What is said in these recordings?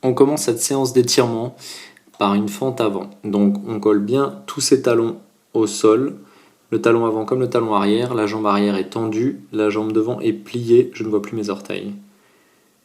On commence cette séance d'étirement par une fente avant. Donc on colle bien tous ces talons au sol, le talon avant comme le talon arrière, la jambe arrière est tendue, la jambe devant est pliée, je ne vois plus mes orteils.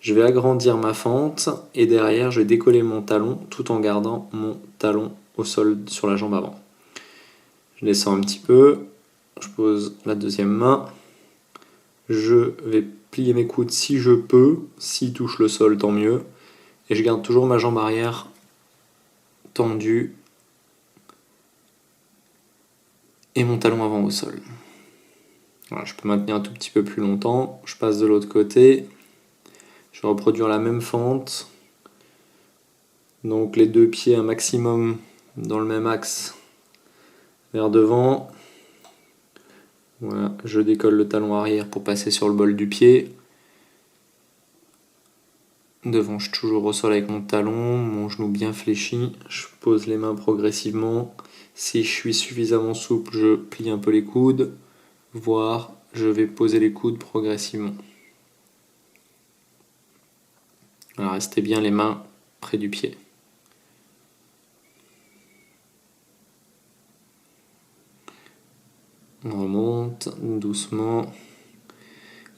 Je vais agrandir ma fente et derrière je vais décoller mon talon tout en gardant mon talon au sol sur la jambe avant. Je descends un petit peu, je pose la deuxième main, je vais plier mes coudes si je peux, s'ils touchent le sol tant mieux, et je garde toujours ma jambe arrière tendue et mon talon avant au sol. Voilà, je peux maintenir un tout petit peu plus longtemps, je passe de l'autre côté, je vais reproduire la même fente, donc les deux pieds un maximum dans le même axe vers devant. Voilà, je décolle le talon arrière pour passer sur le bol du pied. Devant, je suis toujours au sol avec mon talon, mon genou bien fléchi. Je pose les mains progressivement. Si je suis suffisamment souple, je plie un peu les coudes, voire je vais poser les coudes progressivement. Alors, restez bien les mains près du pied. On remonte doucement.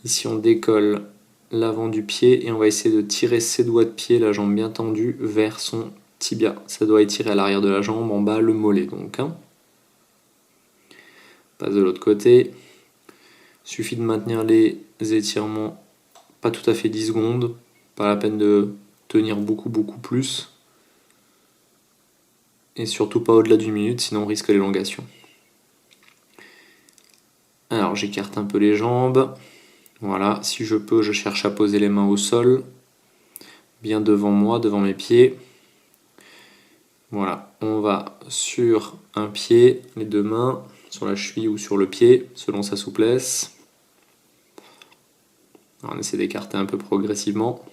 Ici, on décolle l'avant du pied et on va essayer de tirer ses doigts de pied, la jambe bien tendue, vers son tibia. Ça doit étirer à l'arrière de la jambe, en bas le mollet donc. Passe de l'autre côté. Suffit de maintenir les étirements pas tout à fait 10 secondes. Pas la peine de tenir beaucoup plus. Et surtout pas au-delà d'une minute, sinon on risque l'élongation. Alors j'écarte un peu les jambes. Voilà, si je peux, je cherche à poser les mains au sol, bien devant moi, devant mes pieds. Voilà, on va sur un pied, les deux mains, sur la cheville ou sur le pied, selon sa souplesse. Alors, on essaie d'écarter un peu progressivement.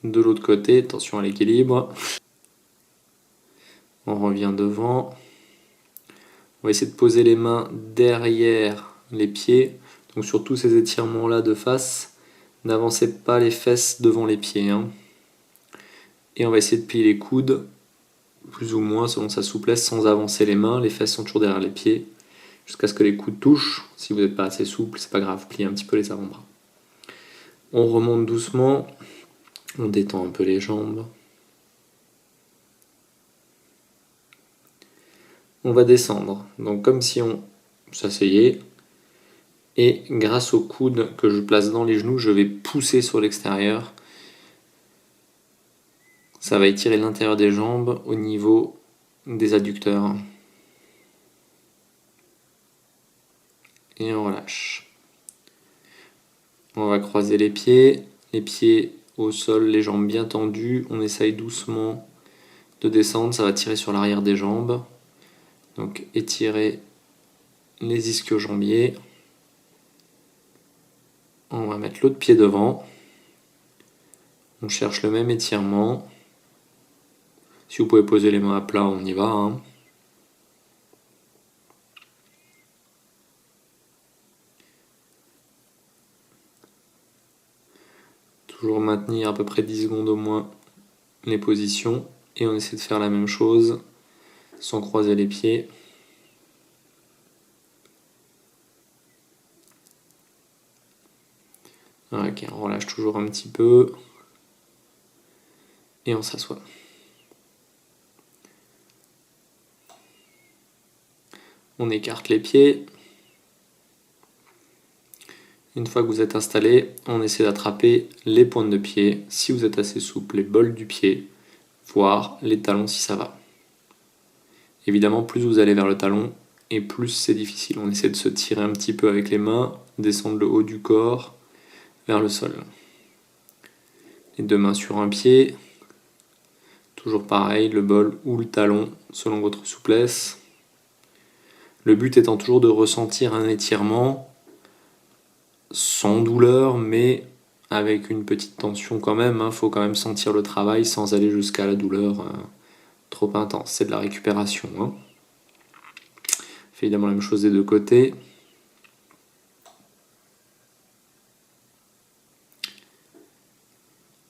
De l'autre côté, attention à l'équilibre. On revient devant. On va essayer de poser les mains derrière les pieds. Donc sur tous ces étirements là de face, n'avancez pas les fesses devant les pieds. Et on va essayer de plier les coudes, plus ou moins selon sa souplesse, sans avancer les mains. Les fesses sont toujours derrière les pieds, jusqu'à ce que les coudes touchent. Si vous n'êtes pas assez souple, c'est pas grave, pliez un petit peu les avant-bras. On remonte doucement, on détend un peu les jambes. On va descendre, donc comme si on s'asseyait, et grâce aux coudes que je place dans les genoux, je vais pousser sur l'extérieur. Ça va étirer l'intérieur des jambes au niveau des adducteurs. Et on relâche. On va croiser les pieds au sol, les jambes bien tendues. On essaye doucement de descendre, ça va tirer sur l'arrière des jambes. Donc étirer les ischio-jambiers. On va mettre l'autre pied devant. On cherche le même étirement. Si vous pouvez poser les mains à plat, on y va. Toujours maintenir à peu près 10 secondes au moins les positions. Et on essaie de faire la même chose sans croiser les pieds. Ok, on relâche toujours un petit peu. Et on s'assoit. On écarte les pieds. Une fois que vous êtes installé, on essaie d'attraper les pointes de pied, si vous êtes assez souple, les bols du pied, voire les talons si ça va. Évidemment, plus vous allez vers le talon, et plus c'est difficile. On essaie de se tirer un petit peu avec les mains, descendre le haut du corps vers le sol. Les deux mains sur un pied, toujours pareil, le bol ou le talon, selon votre souplesse. Le but étant toujours de ressentir un étirement, sans douleur, mais avec une petite tension quand même. Faut quand même sentir le travail sans aller jusqu'à la douleur trop intense. C'est de la récupération. Fait évidemment la même chose des deux côtés.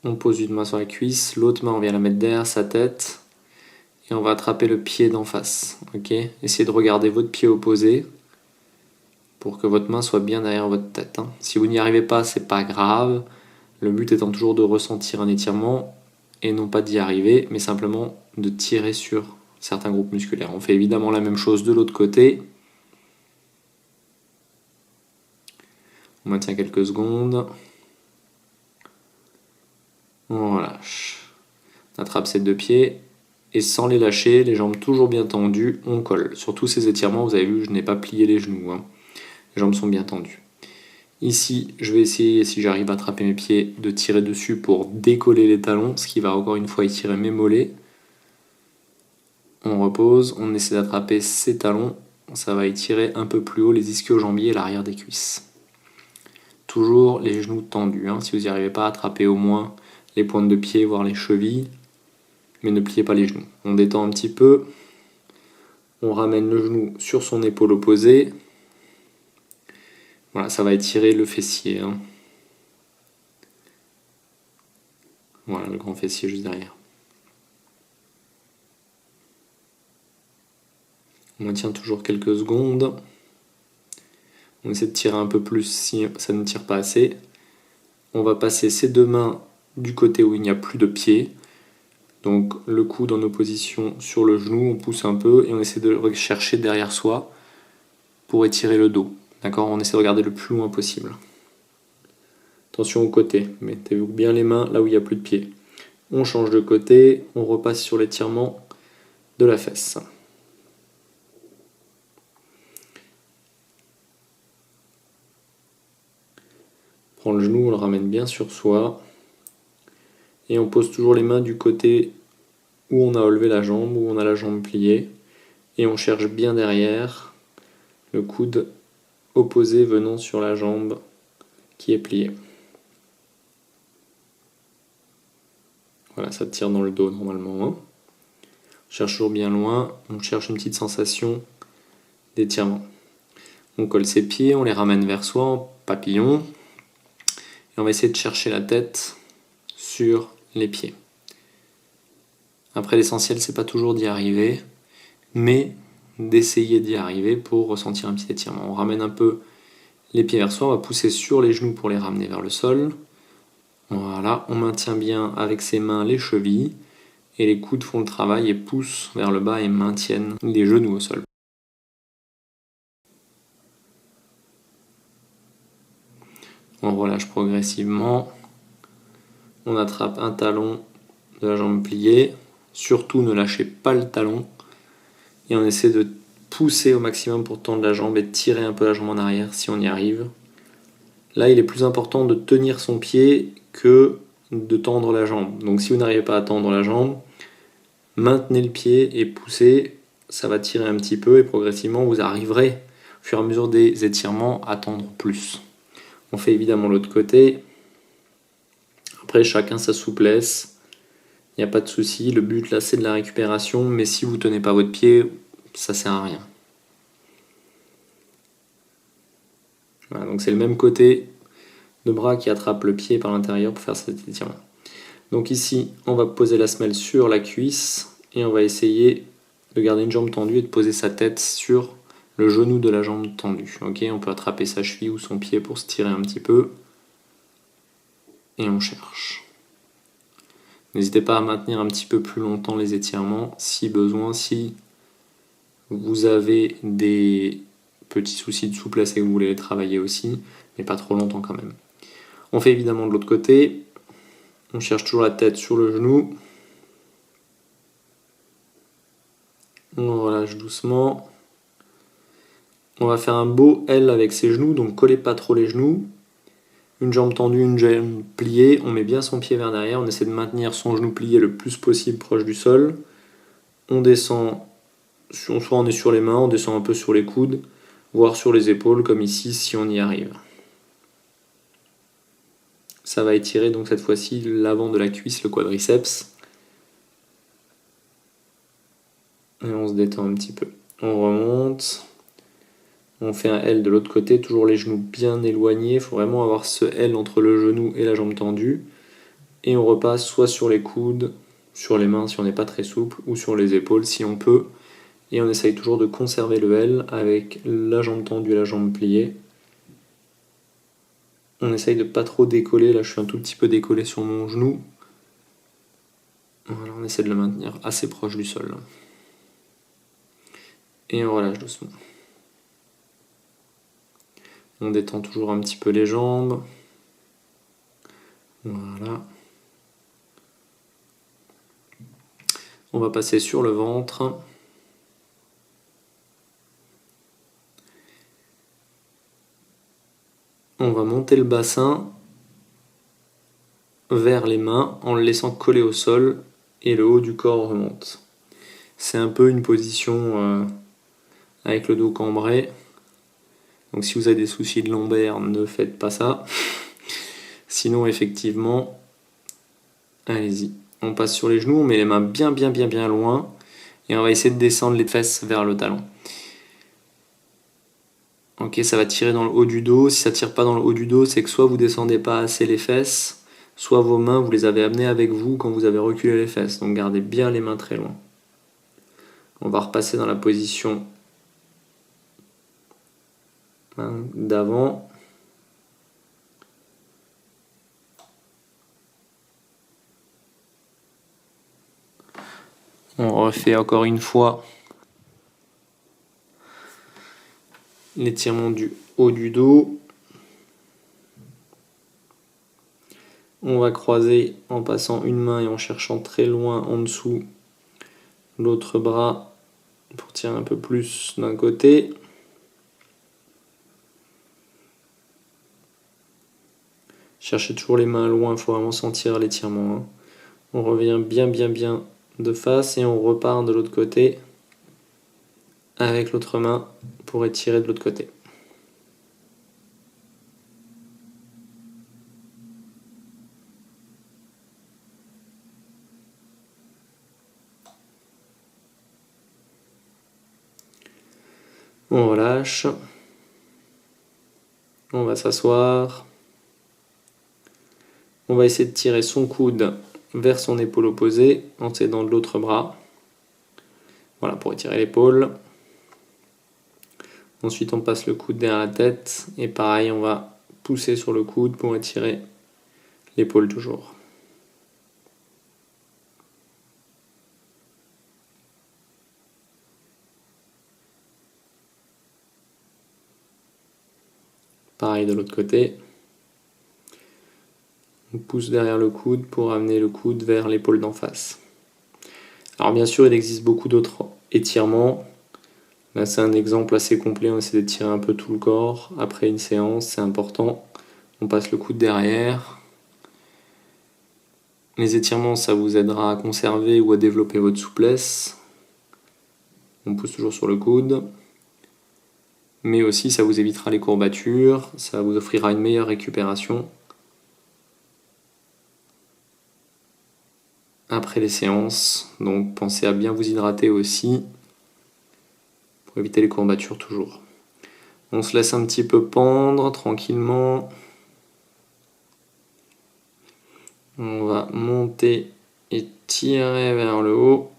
On pose une main sur la cuisse, l'autre main on vient la mettre derrière sa tête et on va attraper le pied d'en face. Okay, essayez de regarder votre pied opposé pour que votre main soit bien derrière votre tête. Si vous n'y arrivez pas, c'est pas grave. Le but étant toujours de ressentir un étirement et non pas d'y arriver, mais simplement de tirer sur certains groupes musculaires. On fait évidemment la même chose de l'autre côté. On maintient quelques secondes. On relâche. On attrape ces deux pieds et sans les lâcher, les jambes toujours bien tendues, on colle. Sur tous ces étirements, vous avez vu, je n'ai pas plié les genoux. Les jambes sont bien tendues. Ici, je vais essayer, si j'arrive à attraper mes pieds, de tirer dessus pour décoller les talons, ce qui va encore une fois étirer mes mollets. On repose, on essaie d'attraper ces talons, ça va étirer un peu plus haut les ischio-jambiers et l'arrière des cuisses. Toujours les genoux tendus, si vous n'y arrivez pas, attrapez au moins les pointes de pied, voire les chevilles, mais ne pliez pas les genoux. On détend un petit peu, on ramène le genou sur son épaule opposée. Voilà, ça va étirer le fessier. Voilà, le grand fessier juste derrière. On maintient toujours quelques secondes. On essaie de tirer un peu plus si ça ne tire pas assez. On va passer ses deux mains du côté où il n'y a plus de pied. Donc le coude en opposition sur le genou, on pousse un peu et on essaie de rechercher derrière soi pour étirer le dos. D'accord, on essaie de regarder le plus loin possible. Attention au côté, mettez-vous bien les mains là où il n'y a plus de pied. On change de côté, on repasse sur l'étirement de la fesse. On prend le genou, on le ramène bien sur soi. Et on pose toujours les mains du côté où on a relevé la jambe, où on a la jambe pliée. Et on cherche bien derrière le coude opposé venant sur la jambe qui est pliée. Voilà, ça tire dans le dos normalement. On cherche toujours bien loin, on cherche une petite sensation d'étirement. On colle ses pieds, on les ramène vers soi en papillon. Et on va essayer de chercher la tête sur les pieds. Après, l'essentiel, c'est pas toujours d'y arriver, mais d'essayer d'y arriver pour ressentir un petit étirement. On ramène un peu les pieds vers soi, on va pousser sur les genoux pour les ramener vers le sol. Voilà, on maintient bien avec ses mains les chevilles et les coudes font le travail et poussent vers le bas et maintiennent les genoux au sol. On relâche progressivement. On attrape un talon de la jambe pliée. Surtout ne lâchez pas le talon. Et on essaie de pousser au maximum pour tendre la jambe et tirer un peu la jambe en arrière si on y arrive. Là, il est plus important de tenir son pied que de tendre la jambe. Donc si vous n'arrivez pas à tendre la jambe, maintenez le pied et poussez. Ça va tirer un petit peu et progressivement vous arriverez au fur et à mesure des étirements à tendre plus. On fait évidemment l'autre côté. Après, chacun sa souplesse. Il n'y a pas de souci. Le but là, c'est de la récupération. Mais si vous ne tenez pas votre pied, ça ne sert à rien. Voilà, donc c'est le même côté de bras qui attrape le pied par l'intérieur pour faire cet étirement. Donc ici, on va poser la semelle sur la cuisse et on va essayer de garder une jambe tendue et de poser sa tête sur le genou de la jambe tendue. Okay, on peut attraper sa cheville ou son pied pour se tirer un petit peu. Et on cherche. N'hésitez pas à maintenir un petit peu plus longtemps les étirements si besoin. Si vous avez des petits soucis de souplesse et que vous voulez les travailler aussi, mais pas trop longtemps quand même. On fait évidemment de l'autre côté. On cherche toujours la tête sur le genou. On relâche doucement. On va faire un beau L avec ses genoux, donc collez pas trop les genoux. Une jambe tendue, une jambe pliée. On met bien son pied vers derrière. On essaie de maintenir son genou plié le plus possible proche du sol. On descend, soit on est sur les mains, on descend un peu sur les coudes, voire sur les épaules, comme ici, si on y arrive. Ça va étirer donc cette fois-ci l'avant de la cuisse, le quadriceps. Et on se détend un petit peu. On remonte. On fait un L de l'autre côté, toujours les genoux bien éloignés. Il faut vraiment avoir ce L entre le genou et la jambe tendue. Et on repasse soit sur les coudes, sur les mains si on n'est pas très souple, ou sur les épaules si on peut. Et on essaye toujours de conserver le L avec la jambe tendue et la jambe pliée. On essaye de pas trop décoller, là je suis un tout petit peu décollé sur mon genou. Voilà, on essaie de le maintenir assez proche du sol. Et on relâche doucement. On détend toujours un petit peu les jambes. Voilà. On va passer sur le ventre. On va monter le bassin vers les mains en le laissant coller au sol et le haut du corps remonte. C'est un peu une position avec le dos cambré. Donc si vous avez des soucis de lombaire, ne faites pas ça. Sinon effectivement, allez-y. On passe sur les genoux, on met les mains bien loin et on va essayer de descendre les fesses vers le talon. Ok, ça va tirer dans le haut du dos. Si ça tire pas dans le haut du dos, c'est que soit vous descendez pas assez les fesses, soit vos mains, vous les avez amenées avec vous quand vous avez reculé les fesses. Donc gardez bien les mains très loin. On va repasser dans la position d'avant. On refait encore une fois l'étirement du haut du dos. On va croiser en passant une main et en cherchant très loin en dessous l'autre bras pour tirer un peu plus d'un côté. Cherchez toujours les mains loin, il faut vraiment sentir l'étirement. On revient bien de face et on repart de l'autre côté avec l'autre main pour étirer de l'autre côté. On relâche. On va s'asseoir. On va essayer de tirer son coude vers son épaule opposée en s'aidant de l'autre bras. Voilà, pour étirer l'épaule. Ensuite, on passe le coude derrière la tête. Et pareil, on va pousser sur le coude pour étirer l'épaule toujours. Pareil de l'autre côté. On pousse derrière le coude pour amener le coude vers l'épaule d'en face. Alors bien sûr, il existe beaucoup d'autres étirements. Là, c'est un exemple assez complet. On essaie d'étirer un peu tout le corps. Après une séance, c'est important. On passe le coude derrière. Les étirements, ça vous aidera à conserver ou à développer votre souplesse. On pousse toujours sur le coude. Mais aussi, ça vous évitera les courbatures. Ça vous offrira une meilleure récupération après les séances. Donc pensez à bien vous hydrater aussi pour éviter les courbatures toujours. On se laisse un petit peu pendre tranquillement. On va monter et tirer vers le haut.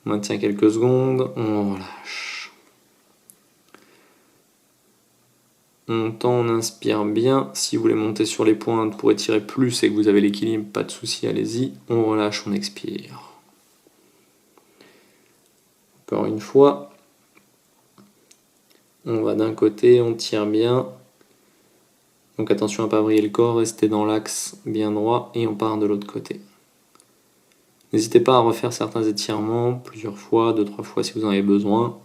On maintient quelques secondes, on relâche. On tend, on inspire bien. Si vous voulez monter sur les pointes pour étirer plus et que vous avez l'équilibre, pas de souci, allez-y. On relâche, on expire. Encore une fois. On va d'un côté, on tire bien. Donc attention à ne pas vriller le corps, restez dans l'axe bien droit et on part de l'autre côté. N'hésitez pas à refaire certains étirements plusieurs fois, 2-3 fois si vous en avez besoin.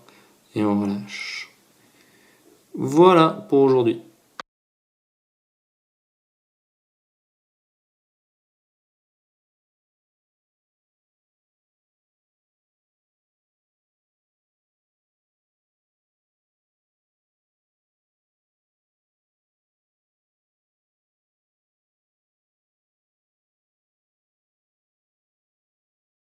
Et on relâche. Voilà pour aujourd'hui.